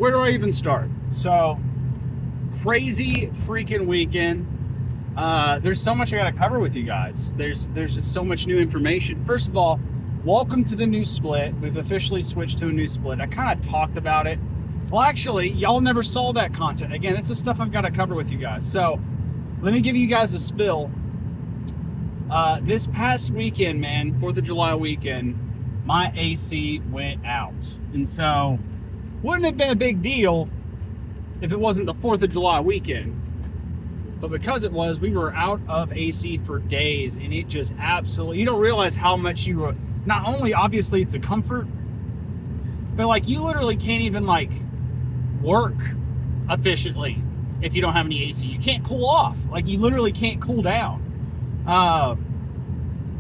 where do I even start? So, crazy freaking weekend. There's so much I gotta cover with you guys. There's just so much new information. First of all, welcome to the new split. We've officially switched to a new split. I kind of talked about it. Well, actually, y'all never saw that content. Again, it's the stuff I've got to cover with you guys. So, let me give you guys a spill. This past weekend, man, 4th of July weekend, my AC went out. And so, wouldn't have been a big deal if it wasn't the 4th of July weekend. But because it was, we were out of AC for days, and it just absolutely, you don't realize how much you were, not only obviously it's a comfort, but like you literally can't even like work efficiently if you don't have any AC. You can't cool off. Like you literally can't cool down.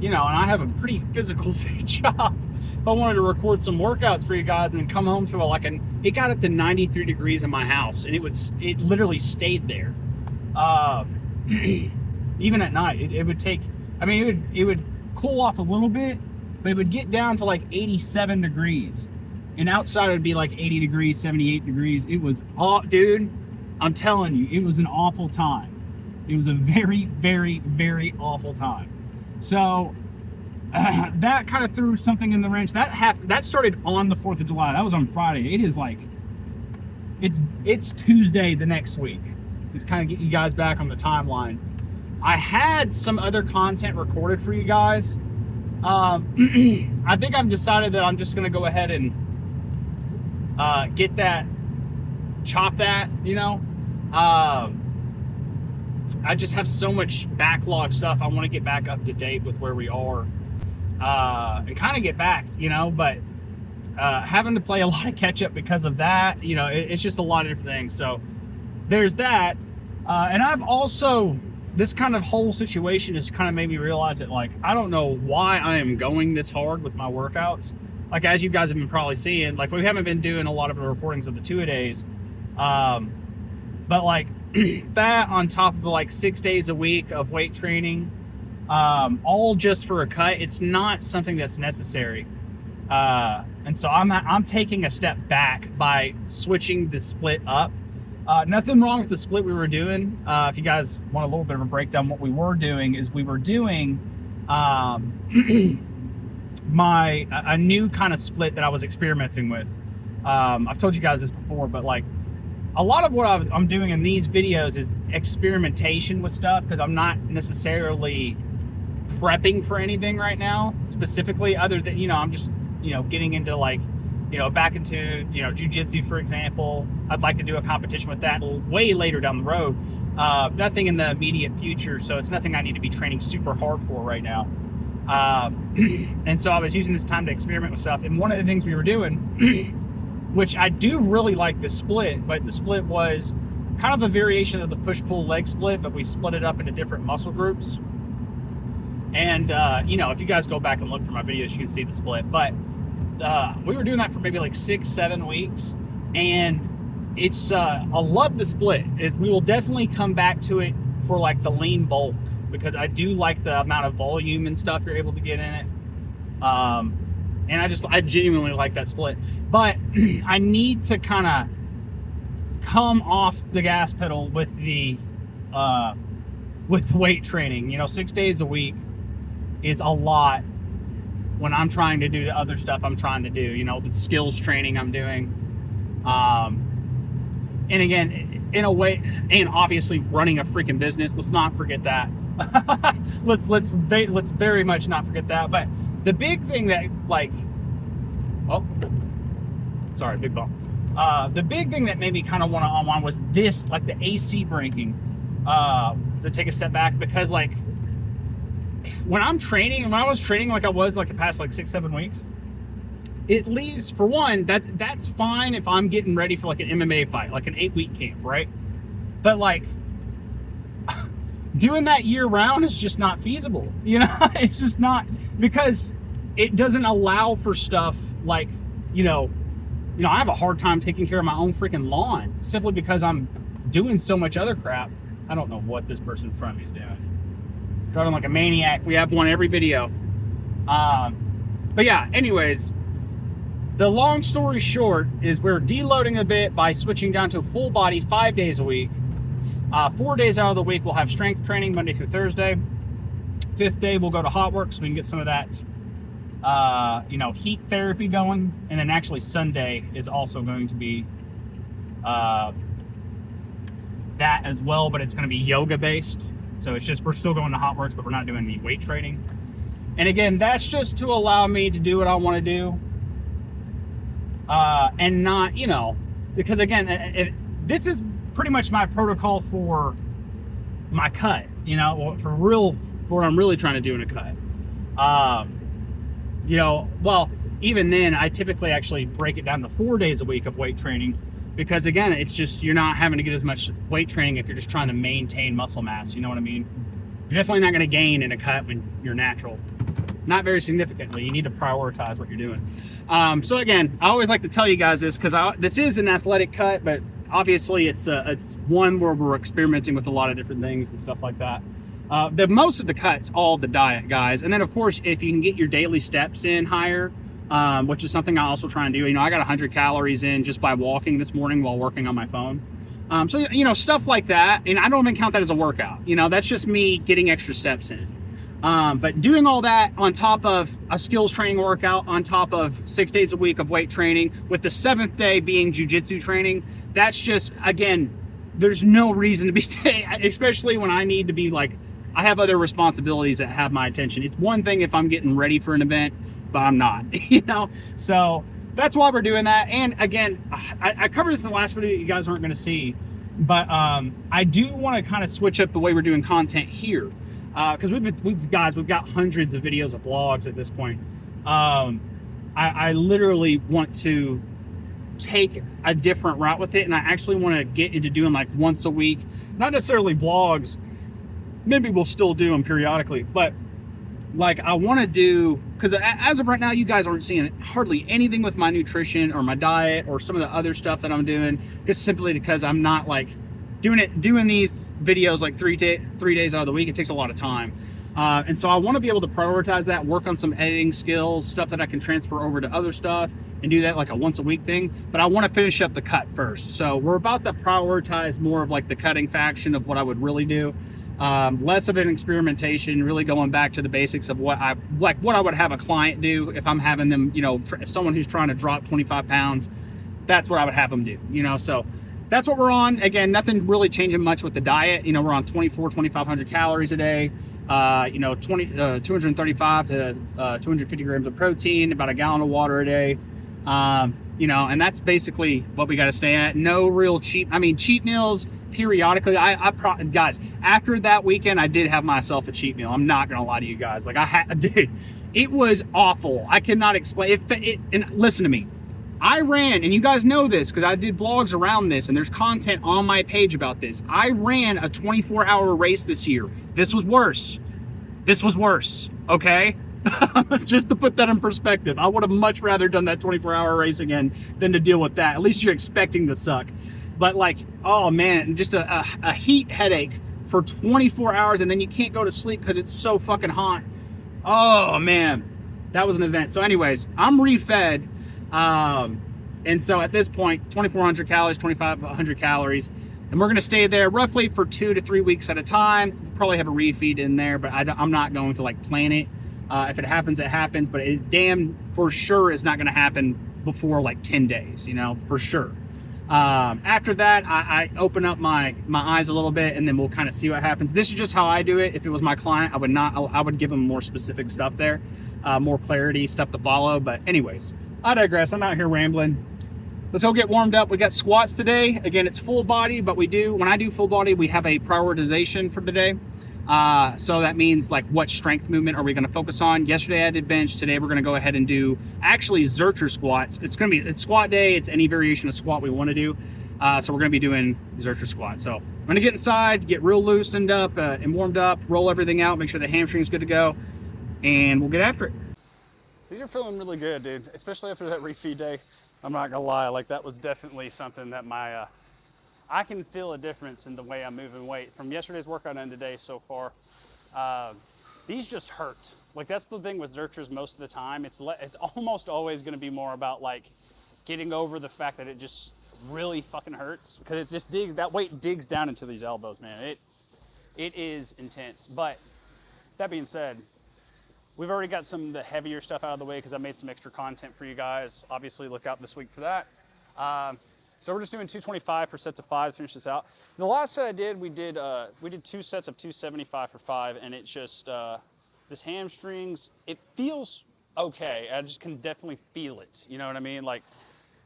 You know, and I have a pretty physical day job. If I wanted to record some workouts for you guys and come home to it got up to 93 degrees in my house, and it literally stayed there. Even at night, it would take, I mean, it would cool off a little bit, but it would get down to like 87 degrees. And outside it would be like 80 degrees, 78 degrees. It was, dude, I'm telling you, it was an awful time. It was a very, very, very awful time. So that kind of threw something in the wrench. That started on the 4th of July. That was on Friday. It is like, it's Tuesday the next week. Just kind of get you guys back on the timeline. I had some other content recorded for you guys. I think I've decided that I'm just going to go ahead and chop that, you know. I just have so much backlog stuff. I want to get back up to date with where we are and kind of get back, you know, but having to play a lot of catch up because of that, you know, it's just a lot of different things. So there's that. And I've also, this kind of whole situation has kind of made me realize that, like, I don't know why I am going this hard with my workouts. Like, as you guys have been probably seeing, like, we haven't been doing a lot of the recordings of the 2-a-days. But, like, that on top of, like, 6 days a week of weight training, all just for a cut, it's not something that's necessary. And so I'm taking a step back by switching the split up. Nothing wrong with the split we were doing. If you guys want a little bit of a breakdown, what we were doing is we were doing a new kind of split that I was experimenting with. I've told you guys this before, but like a lot of what I'm doing in these videos is experimentation with stuff, because I'm not necessarily prepping for anything right now specifically, other than, you know, I'm just, you know, getting into like, you know, back into, you know, jiu-jitsu, for example. I'd like to do a competition with that way later down the road. Nothing in the immediate future, so it's nothing I need to be training super hard for right now. And so I was using this time to experiment with stuff. And one of the things we were doing, which I do really like the split, but the split was kind of a variation of the push-pull leg split, but we split it up into different muscle groups. And, you know, if you guys go back and look through my videos, you can see the split. But we were doing that for maybe like 6-7 weeks, and it's I love the split. We will definitely come back to it for like the lean bulk, because I do like the amount of volume and stuff you're able to get in it, and I genuinely like that split. But I need to kind of come off the gas pedal with the weight training. You know, 6 days a week is a lot when I'm trying to do the other stuff I'm trying to do, you know, the skills training I'm doing. And again, in a way, and obviously running a freaking business, let's not forget that. let's very much not forget that. But the big thing that, like, oh, sorry, big bump. The big thing that made me kind of want to unwind was this, like the AC breaking, to take a step back, because like when I was training like I was like the past like 6-7 weeks, it leaves, for one, that's fine if I'm getting ready for like an MMA fight, like an 8-week camp, right? But like doing that year round is just not feasible, you know. It's just not, because it doesn't allow for stuff like, you know, I have a hard time taking care of my own freaking lawn simply because I'm doing so much other crap. I don't know what this person in front of me is doing. Driving like a maniac. We have one every video. But yeah, anyways, the long story short is we're deloading a bit by switching down to full body 5 days a week. 4 days out of the week, we'll have strength training Monday through Thursday. 5th day, we'll go to hot work so we can get some of that, heat therapy going. And then actually Sunday is also going to be that as well, but it's going to be yoga based. So it's just, we're still going to hot works, but we're not doing any weight training. And again, that's just to allow me to do what I want to do. And not, because again, this is pretty much my protocol for my cut, for what I'm really trying to do in a cut. Well, even then, I typically actually break it down to 4 days a week of weight training, because again, it's just, you're not having to get as much weight training if you're just trying to maintain muscle mass, you know what I mean? You're definitely not going to gain in a cut when you're natural. Not very significantly. You need to prioritize what you're doing. So again, I always like to tell you guys this, because this is an athletic cut, but obviously it's one where we're experimenting with a lot of different things and stuff like that. Most of the cuts, all the diet, guys. And then of course, if you can get your daily steps in higher, which is something I also try and do. I got 100 calories in just by walking this morning while working on my phone. So stuff like that. And I don't even count that as a workout. That's just me getting extra steps in. But doing all that on top of a skills training workout, on top of 6 days a week of weight training, with the 7th day being jiu-jitsu training, that's just, again, there's no reason to be staying, especially when I need to be like, I have other responsibilities that have my attention. It's one thing if I'm getting ready for an event, but I'm not, So that's why we're doing that. And again, I covered this in the last video that you guys aren't going to see, but I do want to kind of switch up the way we're doing content here. Because we've got hundreds of videos of vlogs at this point. I literally want to take a different route with it, and I actually want to get into doing like once a week, not necessarily vlogs. Maybe we'll still do them periodically, but like I want to do, because as of right now, you guys aren't seeing hardly anything with my nutrition or my diet or some of the other stuff that I'm doing, just simply because I'm not like doing these videos like 3 days out of the week. It takes a lot of time. And so I want to be able to prioritize that, work on some editing skills, stuff that I can transfer over to other stuff, and do that like a once a week thing. But I want to finish up the cut first. So we're about to prioritize more of like the cutting faction of what I would really do. Less of an experimentation, really going back to the basics of what I would have a client do if I'm having them, if someone who's trying to drop 25 pounds, that's what I would have them do, so that's what we're on. Again, nothing really changing much with the diet. We're on 2,500 calories a day, 235 to 250 grams of protein, about a gallon of water a day. And that's basically what we got to stay at. No real cheat meals periodically. Guys, after that weekend, I did have myself a cheat meal. I'm not gonna lie to you guys. Like dude, it was awful. I cannot explain it. And listen to me. I ran, and you guys know this because I did vlogs around this, and there's content on my page about this. I ran a 24-hour race this year. This was worse. Okay? Just to put that in perspective, I would have much rather done that 24-hour race again than to deal with that. At least you're expecting to suck. But like, oh man, just a heat headache for 24 hours, and then you can't go to sleep because it's so fucking hot. Oh man, that was an event. So anyways, I'm refed. And so at this point, 2,400 calories, 2,500 calories, and we're going to stay there roughly for 2 to 3 weeks at a time. We'll probably have a refeed in there, but I'm not going to like plan it. If it happens, it happens, but it damn for sure is not going to happen before like 10 days, for sure. After that, I open up my eyes a little bit, and then we'll kind of see what happens. This is just how I do it. If it was my client, I would give them more specific stuff there, more clarity, stuff to follow. But anyways, I digress. I'm out here rambling. Let's go get warmed up. We got squats today. Again, it's full body, but when I do full body, we have a prioritization for the day. So that means like what strength movement are we going to focus on? Yesterday I did bench. Today we're going to go ahead and do actually Zercher squats. It's squat day. It's any variation of squat we want to do. So we're going to be doing Zercher squats. So I'm going to get inside, get real loosened up and warmed up, roll everything out, make sure the hamstring is good to go, and we'll get after it. These are feeling really good, dude, especially after that refeed day. I'm not gonna lie, like that was definitely something that I can feel a difference in the way I'm moving weight from yesterday's workout and today so far. These just hurt. Like that's the thing with Zerchers most of the time. It's almost always going to be more about like getting over the fact that it just really fucking hurts, because it's just that weight digs down into these elbows, man. It is intense. But that being said, we've already got some of the heavier stuff out of the way because I made some extra content for you guys. Obviously, look out this week for that. So we're just doing 225 for sets of 5 to finish this out. The last set I did, we did 2 sets of 275 for 5, and it just this hamstrings, it feels okay. I just can definitely feel it. You know what I mean? Like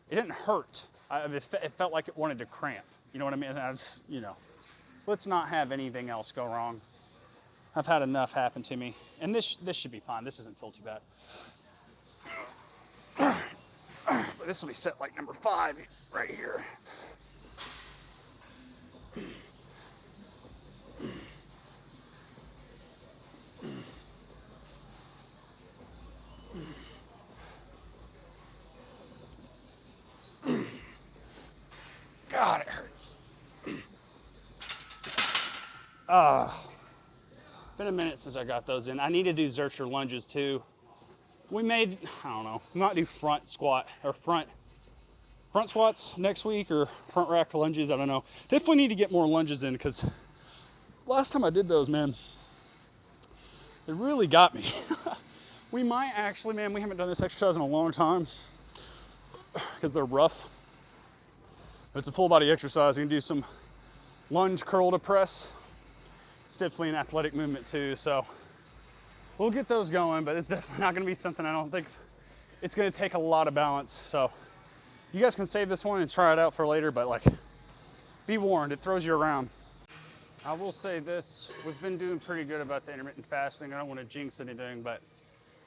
it didn't hurt. It felt like it wanted to cramp. You know what I mean? I just, you know, let's not have anything else go wrong. I've had enough happen to me, and this should be fine. This doesn't feel too bad. But this will be set like number 5 right here. God, it hurts. Been a minute since I got those in. I need to do Zercher lunges too. We made, I don't know, we might do front squat or front squats next week, or front rack lunges, I don't know. Definitely need to get more lunges in, because last time I did those, man, it really got me. We might actually, man, we haven't done this exercise in a long time because they're rough. It's a full body exercise. You can do some lunge, curl to press. It's definitely an athletic movement too, so we'll get those going, but it's definitely not gonna be something, I don't think it's gonna take a lot of balance. So you guys can save this one and try it out for later, but like, be warned, it throws you around. I will say this, we've been doing pretty good about the intermittent fasting. I don't wanna jinx anything, but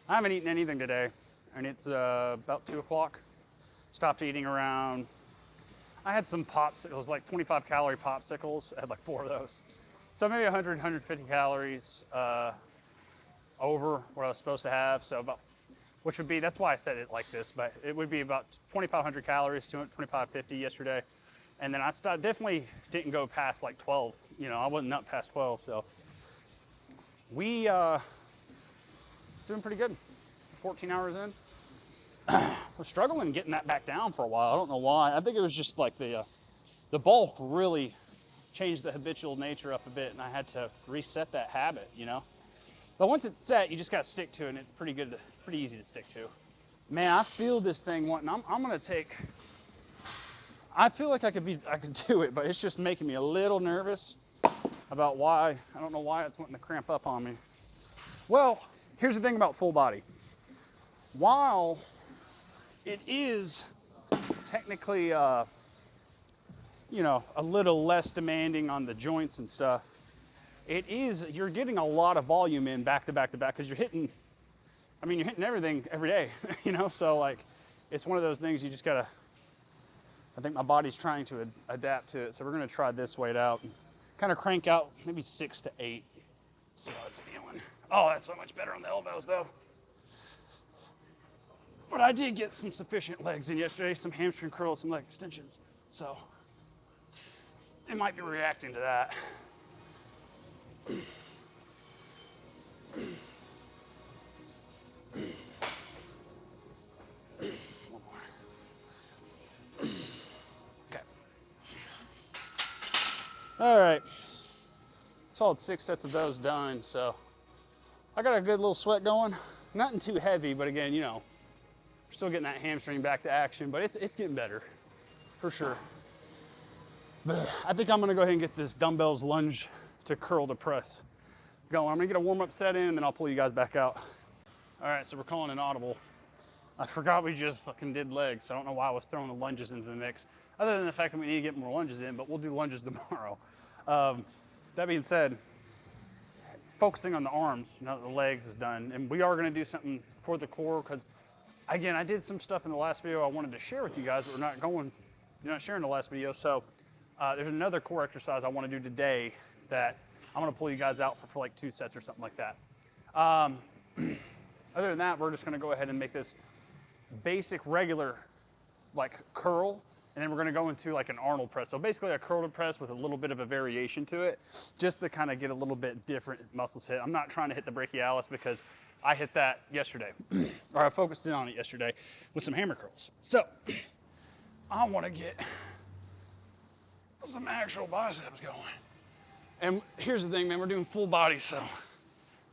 I haven't eaten anything today, and it's about 2 o'clock. Stopped eating around, I had some popsicles, like 25 calorie popsicles. I had like 4 of those. So maybe 100, 150 calories over what I was supposed to have. So about, which would be, that's why I said it like this, but it would be about 2,500 calories, 2,550 yesterday. And then I definitely didn't go past like 12. You know, I wasn't up past 12. So we doing pretty good. 14 hours in. We're struggling getting that back down for a while. I don't know why. I think it was just like the bulk really changed the habitual nature up a bit, and I had to reset that habit, you know. But once it's set, you just got to stick to it, and it's pretty good. It's pretty easy to stick to. Man, I feel this thing wanting. I'm gonna take. I feel like I could do it, but it's just making me a little nervous about why. I don't know why it's wanting to cramp up on me. Well, here's the thing about full body. While it is technically, you know, a little less demanding on the joints and stuff, you're getting a lot of volume in back to back to back, because you're hitting everything every day, you know? So like, it's one of those things you just gotta, I think my body's trying to adapt to it. So we're gonna try this weight out and kind of crank out maybe 6 to 8, see how it's feeling. Oh, that's so much better on the elbows though. But I did get some sufficient legs in yesterday, some hamstring curls, some leg extensions. So it might be reacting to that. One more. Okay. All right. Solid 6 sets of those done. So I got a good little sweat going. Nothing too heavy, but again, you know, we're still getting that hamstring back to action, but it's getting better, for sure. But I think I'm gonna go ahead and get this dumbbells lunge to curl to press going. I'm gonna get a warm-up set in, and then I'll pull you guys back out. All right, so we're calling an audible. I forgot we just fucking did legs, so I don't know why I was throwing the lunges into the mix, other than the fact that we need to get more lunges in, but we'll do lunges tomorrow. That being said, focusing on the arms, now that the legs is done, and we are gonna do something for the core, because again, I did some stuff in the last video I wanted to share with you guys, but you're not sharing the last video. So there's another core exercise I want to do today that I'm going to pull you guys out for like 2 sets or something like that. Other than that, we're just going to go ahead and make this basic regular like curl, and then we're going to go into like an Arnold press. So basically a curl to press with a little bit of a variation to it, just to kind of get a little bit different muscles hit. I'm not trying to hit the brachialis, because I hit that yesterday, or I focused in on it yesterday with some hammer curls. So I want to get some actual biceps going. And here's the thing, man, we're doing full body, so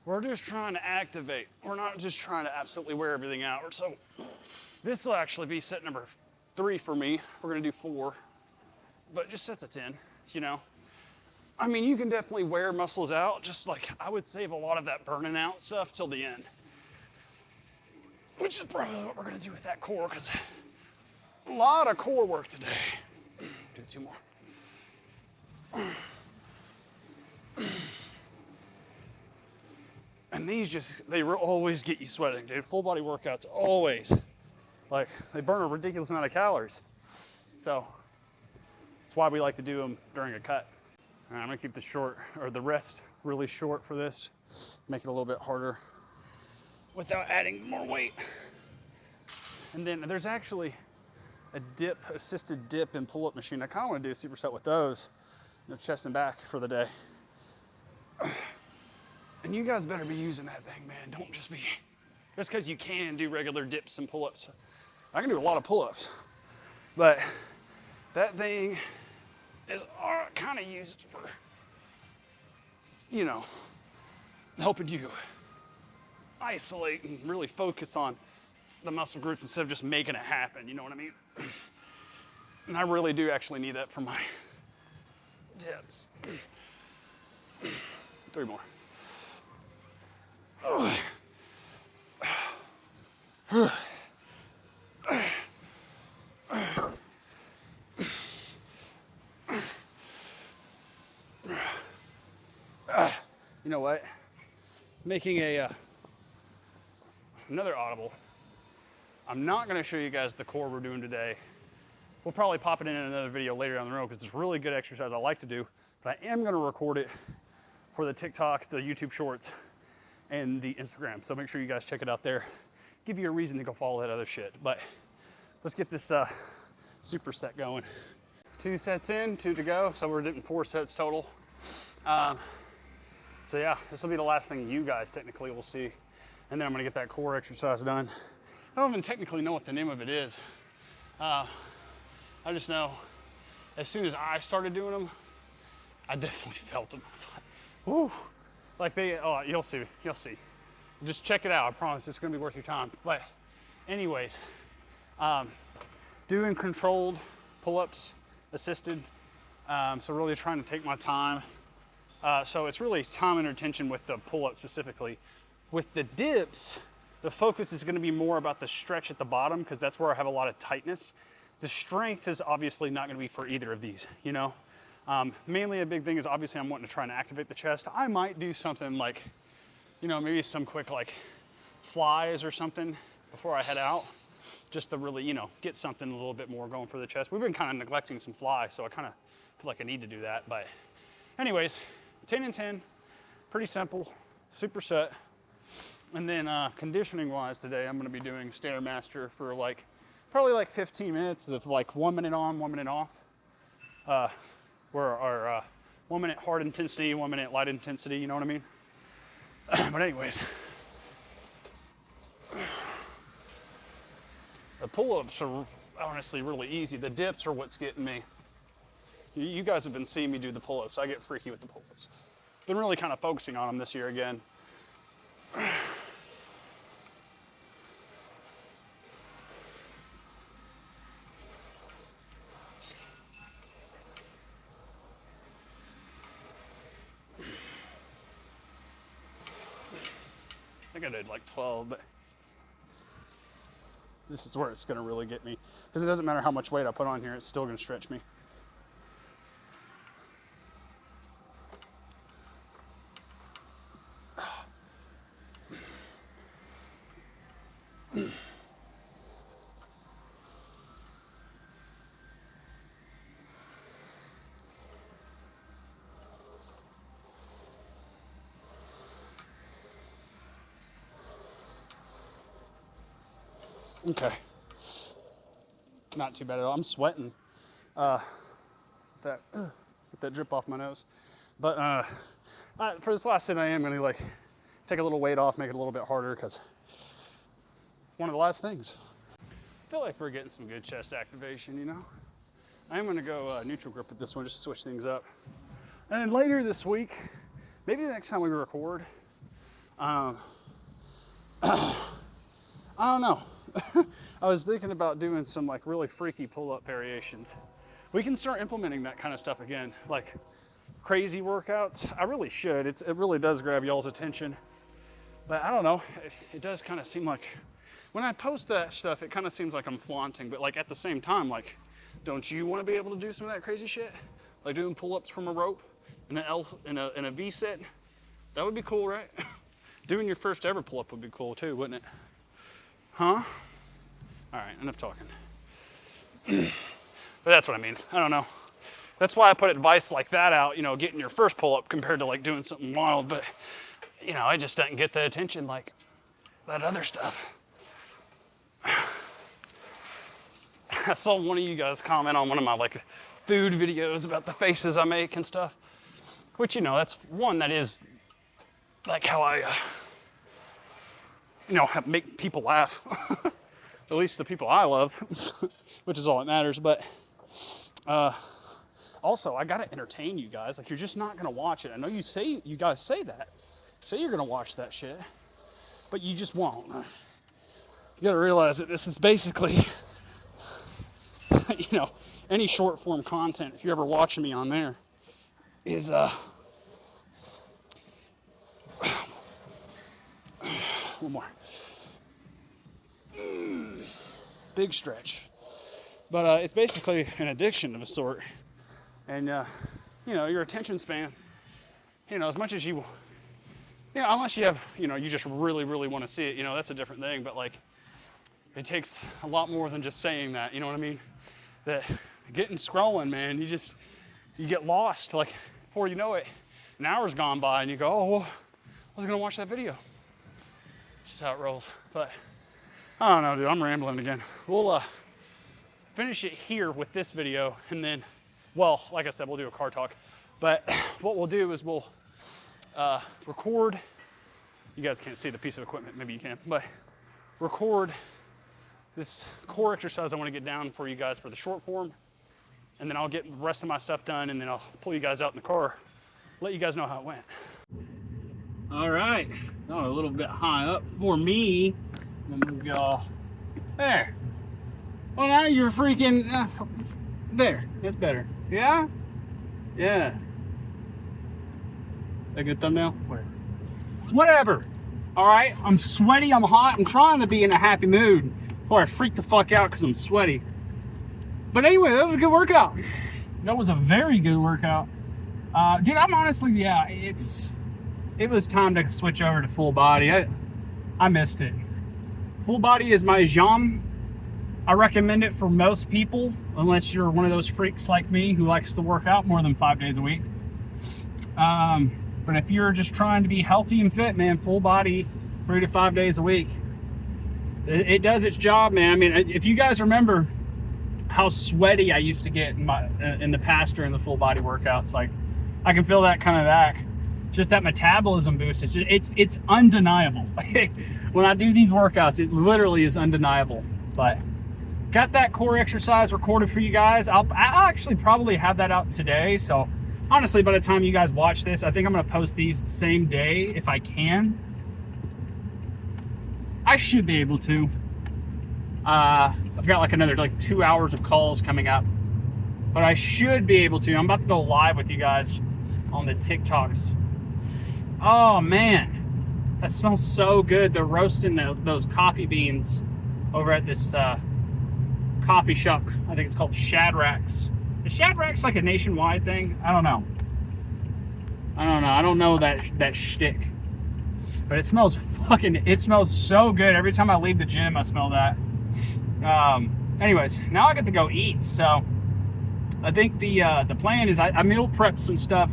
we're just trying to activate. We're not just trying to absolutely wear everything out. So this will actually be set number 3 for me. We're gonna do 4, but just sets of 10, you know? I mean, you can definitely wear muscles out, just like I would save a lot of that burning out stuff till the end, which is probably what we're gonna do with that core, because a lot of core work today. Do 2 more. And these just, they always get you sweating, dude. Full body workouts, always. Like, they burn a ridiculous amount of calories. So, that's why we like to do them during a cut. All right, I'm gonna keep the short, or the rest really short for this. Make it a little bit harder without adding more weight. And then there's actually a dip, assisted dip and pull-up machine. I kinda wanna do a superset with those, you know, chest and back for the day. And you guys better be using that thing, man. Don't just be, just because you can do regular dips and pull-ups. I can do a lot of pull-ups, but that thing is kind of used for, you know, helping you isolate and really focus on the muscle groups instead of just making it happen, you know what I mean? And I really do actually need that for my dips. 3 more. You know what? Making another audible. I'm not gonna show you guys the core we're doing today. We'll probably pop it in another video later down the road because it's a really good exercise I like to do, but I am gonna record it for the TikTok, the YouTube Shorts, and the Instagram. So make sure you guys check it out there. Give you a reason to go follow that other shit. But let's get this superset going. 2 sets in, 2 to go. So we're doing 4 sets total. So yeah, this will be the last thing you guys technically will see. And then I'm gonna get that core exercise done. I don't even technically know what the name of it is. I just know as soon as I started doing them, I definitely felt them. Woo. Like they, oh, you'll see. Just check it out, I promise it's gonna be worth your time. But anyways, doing controlled pull-ups, assisted. So really trying to take my time. So it's really time and attention with the pull-up specifically. With the dips, the focus is gonna be more about the stretch at the bottom because that's where I have a lot of tightness. The strength is obviously not gonna be for either of these, you know? Mainly a big thing is obviously I'm wanting to try and activate the chest. I might do something like, you know, maybe some quick like flies or something before I head out, just to really, you know, get something a little bit more going for the chest. We've been kind of neglecting some flies, so I kind of feel like I need to do that. But anyways, 10 and 10, pretty simple, superset. And then conditioning wise today, I'm gonna be doing Stairmaster for like, probably like 15 minutes of like 1 minute on, 1 minute off. Where our 1 minute hard intensity, 1 minute light intensity, you know what I mean? But anyways, the pull-ups are honestly really easy. The dips are what's getting me. You guys have been seeing me do the pull-ups. I get freaky with the pull-ups. Been really kind of focusing on them this year again. I think I did like 12, but this is where it's gonna really get me. Because it doesn't matter how much weight I put on here, it's still gonna stretch me. Okay, not too bad at all. I'm sweating. Get that drip off my nose. But for this last set, I am gonna like take a little weight off, make it a little bit harder, because it's one of the last things. I feel like we're getting some good chest activation, you know? I am gonna go neutral grip with this one, just to switch things up. And then later this week, maybe the next time we record, I don't know. I was thinking about doing some like really freaky pull-up variations. We can start implementing that kind of stuff again, like crazy workouts. I really should. It really does grab y'all's attention. But I don't know, it does kind of seem like, when I post that stuff, it kind of seems like I'm flaunting, but like at the same time, like, don't you want to be able to do some of that crazy shit? Like doing pull-ups from a rope in a V sit? That would be cool, right? Doing your first ever pull-up would be cool too, wouldn't it? Huh? All right, enough talking. But that's what I mean, I don't know. That's why I put advice like that out, you know, getting your first pull-up compared to like doing something wild, but you know, it just doesn't get the attention like that other stuff. I saw one of you guys comment on one of my like food videos about the faces I make and stuff, which, you know, that's one that is like how I, you know, make people laugh. At least the people I love, which is all that matters. But also, I gotta entertain you guys. Like, you're just not gonna watch it. I know you guys say that. Say you're gonna watch that shit, but you just won't. You gotta realize that this is basically, you know, any short form content, if you're ever watching me on there, is one more. Big stretch. But it's basically an addiction of a sort. And, you know, your attention span, you know, as much as you know, unless you have, you know, you just really, really want to see it, you know, that's a different thing. But, like, it takes a lot more than just saying that, you know what I mean? That getting scrolling, man, you get lost. Like, before you know it, an hour's gone by and you go, oh, well, I was going to watch that video. It's just how it rolls. But I don't know, dude, I'm rambling again. We'll finish it here with this video, and then, well, like I said, we'll do a car talk. But what we'll do is we'll record. You guys can't see the piece of equipment, maybe you can, but record this core exercise I want to get down for you guys for the short form, and then I'll get the rest of my stuff done, and then I'll pull you guys out in the car, let you guys know how it went. All right, a little bit high up for me. I'm gonna move y'all there. Well, now you're freaking there. That's better. Yeah? Yeah. A good thumbnail? Whatever. All right, I'm sweaty, I'm hot, I'm trying to be in a happy mood before I freak the fuck out because I'm sweaty. But anyway, that was a good workout. That was a very good workout. Dude, I'm honestly, yeah, it was time to switch over to full body. I missed it. Full body is my jam. I recommend it for most people, unless you're one of those freaks like me who likes to work out more than 5 days a week. But if you're just trying to be healthy and fit, man, full body, 3 to 5 days a week, it does its job, man. I mean, if you guys remember how sweaty I used to get in the past during the full body workouts, like I can feel that kind of back. Just that metabolism boost, it's undeniable. When I do these workouts, it literally is undeniable. But got that core exercise recorded for you guys. I'll actually probably have that out today. So honestly, by the time you guys watch this, I think I'm gonna post these the same day if I can. I should be able to. I've got like another 2 hours of calls coming up, but I should be able to. I'm about to go live with you guys on the TikToks. Oh man, that smells so good. They're roasting those coffee beans over at this coffee shop. I think it's called Shadrack's. Is Shadrack's like a nationwide thing? I don't know. I don't know that shtick. But it smells so good. Every time I leave the gym, I smell that. Anyways, now I get to go eat. So I think the plan is I meal prepped some stuff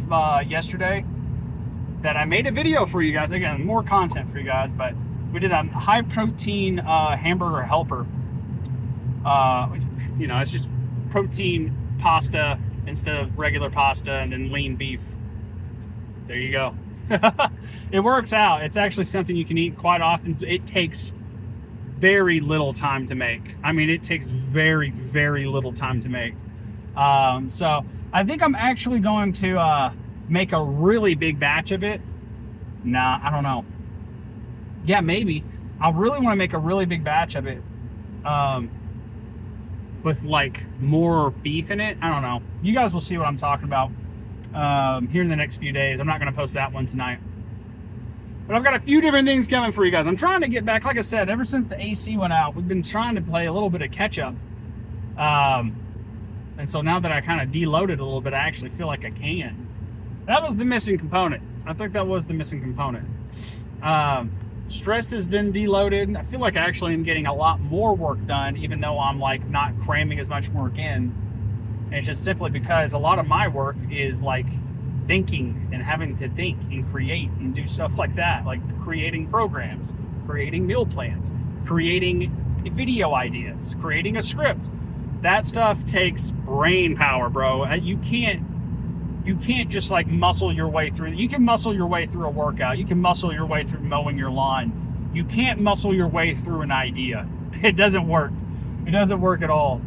yesterday that I made a video for you guys. Again, more content for you guys, but we did a high protein hamburger helper. You know, it's just protein pasta instead of regular pasta, and then lean beef. There you go. It works out. It's actually something you can eat quite often. It takes very little time to make. I mean, it takes very, very little time to make. So I think I'm actually going to make a really big batch of it. Nah, I don't know. Yeah, maybe. I really want to make a really big batch of it. With like more beef in it. I don't know. You guys will see what I'm talking about here in the next few days. I'm not going to post that one tonight. But I've got a few different things coming for you guys. I'm trying to get back, like I said, ever since the AC went out, we've been trying to play a little bit of catch up. And so now that I kind of deloaded a little bit, I actually feel like I can. That was the missing component. I think that was the missing component. Stress has been deloaded. I feel like I actually am getting a lot more work done, even though I'm like not cramming as much work in. And it's just simply because a lot of my work is like thinking and having to think and create and do stuff like that, like creating programs, creating meal plans, creating video ideas, creating a script. That stuff takes brain power, bro. You can't just like muscle your way through. You can muscle your way through a workout. You can muscle your way through mowing your lawn. You can't muscle your way through an idea. It doesn't work. It doesn't work at all.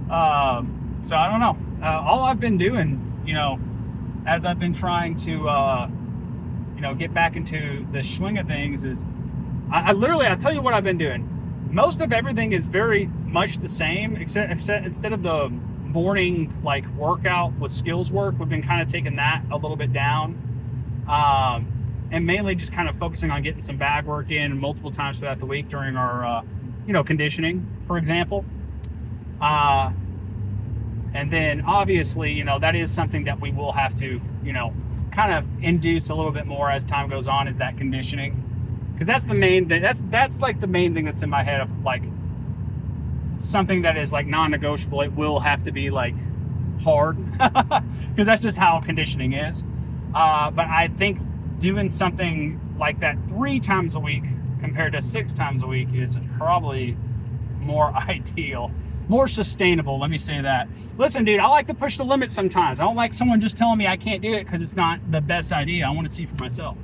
So I don't know. All I've been doing, you know, as I've been trying to, you know, get back into the swing of things is, I'll tell you what I've been doing. Most of everything is very much the same, except instead of the morning like workout with skills work, we've been kind of taking that a little bit down, and mainly just kind of focusing on getting some bag work in multiple times throughout the week during our, you know, conditioning, for example. And then obviously, you know, that is something that we will have to, you know, kind of induce a little bit more as time goes on, is that conditioning. Because that's the main thing. That's like the main thing that's in my head of like something that is like non-negotiable. It will have to be like hard because that's just how conditioning is. But I think doing something like that 3 times a week compared to 6 times a week is probably more ideal. More sustainable, let me say that. Listen, dude, I like to push the limits sometimes. I don't like someone just telling me I can't do it because it's not the best idea. I want to see for myself.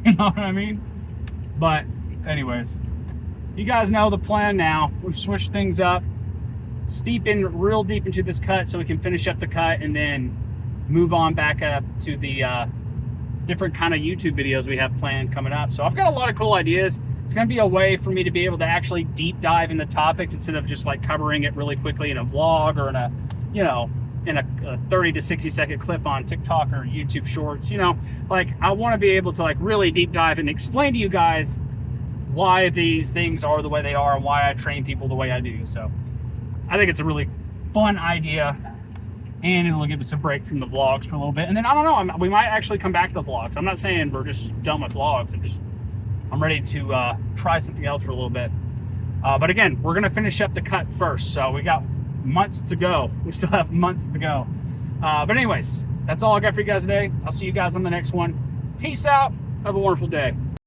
You know what I mean? But anyways, you guys know the plan now. We've switched things up. Real deep into this cut so we can finish up the cut and then move on back up to the different kind of YouTube videos we have planned coming up. So I've got a lot of cool ideas. It's going to be a way for me to be able to actually deep dive into topics instead of just like covering it really quickly in a vlog or in a, you know, in a 30 to 60 second clip on TikTok or YouTube Shorts. You know, like I want to be able to like really deep dive and explain to you guys why these things are the way they are and why I train people the way I do. So I think it's a really fun idea, and it'll give us a break from the vlogs for a little bit. And then I don't know, we might actually come back to the vlogs. I'm not saying we're just done with vlogs. I'm ready to try something else for a little bit. But again, we're gonna finish up the cut first. So we got months to go. We still have months to go. But anyways, that's all I got for you guys today. I'll see you guys on the next one. Peace out. Have a wonderful day.